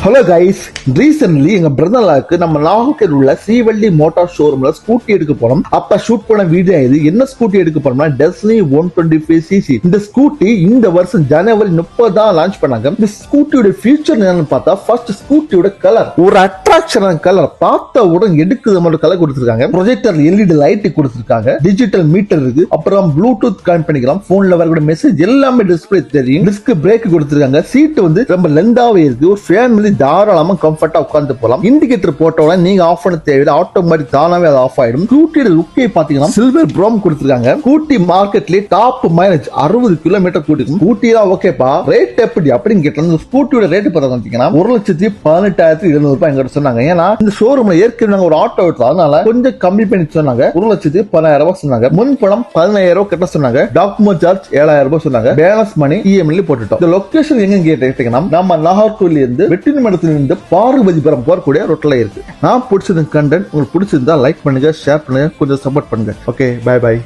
Hello guys, recently எங்க பிரதர்லாக்கு நம்ம நாகர்கோவில் உள்ள ஸ்ரீவள்ளி மோட்டார் ஷோரூம்ல ஸ்கூட்டி எடுக்க போனோம். அப்ப ஷூட் பண்ண வீடியோ இது. என்ன ஸ்கூட்டி எடுக்க போனோம்னா டெஸ்னி 125cc. இந்த ஸ்கூட்டி இந்த வருஷம் ஜனவரி 30 தான் லான்ச் பண்ணாங்க. இந்த ஸ்கூட்டியோட ஃபியூச்சர் என்னன்னு பார்த்தா ஃபர்ஸ்ட் ஸ்கூட்டியோட கலர் ஒரு அட்ராக்ஷனான கலர், பார்த்த உடனே எடுக்குது மாதிரி கலர் கொடுத்திருக்காங்க. ப்ரொஜெக்டர் LED லைட் கொடுத்திருக்காங்க. டிஜிட்டல் மீட்டர் இருக்கு. அப்புறம் ப்ளூடூத் கனெக்ட் பண்ணிக்கலாம். போன்ல வரக்கூடிய மெசேஜ் எல்லாமே டிஸ்பிளே தெரியும். டிஸ்க் பிரேக் கொடுத்திருக்காங்க. சீட் வந்து ரொம்ப லெந்தாவே இருக்கு. ஒரு ஃபேமிலி தாராளமா கம்ஃபர்ட்டா உட்கார்ந்து போலாம். இண்டிகேட்டர் போட்டோட நீங்க ஆஃப் பண்ண தேவையில்லை, ஆட்டோமேட்டிக் தானாவே அது ஆஃப் ஆயிடும். ஸ்கூட்டியோட லுக்கே பாத்தீங்கன்னா சில்வர் ப்ரோம் கொடுத்திருக்காங்க. ஸ்கூட்டி மார்க்கெட்ல டாப் மைலேஜ் 60 கிலோமீட்டர் கூட்டிக்கும். ஸ்கூட்டி தான் ஓகேப்பா, ரேட் எப்படி அப்படின்னு கேட்டா ஸ்கூட்டியோட ரேட் பார்த்தீங்கன்னா 1,18,700 ரூபாய் எங்க சொன்னாங்க. ஏன்னா இந்த ஷோரூம்ல ஏற்கனவே ஒரு ஆட்டோ எடுத்தோம், அதனால கொஞ்சம் கம்மி பண்ணி சொன்னாங்க. 1,10,000 ரூபாய் சொன்னாங்க. முன் பணம் 17,000 ரூபாய் கட்ட சொன்னாங்க. டாக்குமெண்ட் சார்ஜ் 7,000 ரூபாய் சொன்னாங்க. பேலன்ஸ் மணி EMI போட்டுட்டோம். இந்த லொகேஷன் எங்க கேட்டீங்கன்னா நம்ம நாகர்கோவில் இருந்து வெட்டின மடத்திலிருந்து பார்வதிபுரம் போறக்கூடிய ரோட்ல இருக்கு. நான் பிடிச்சது கண்டென்ட் உங்களுக்கு பிடிச்சிருந்தா லைக் பண்ணுங்க, ஷேர் பண்ணுங்க, கொஞ்சம் சப்போர்ட் பண்ணுங்க. Okay, bye by.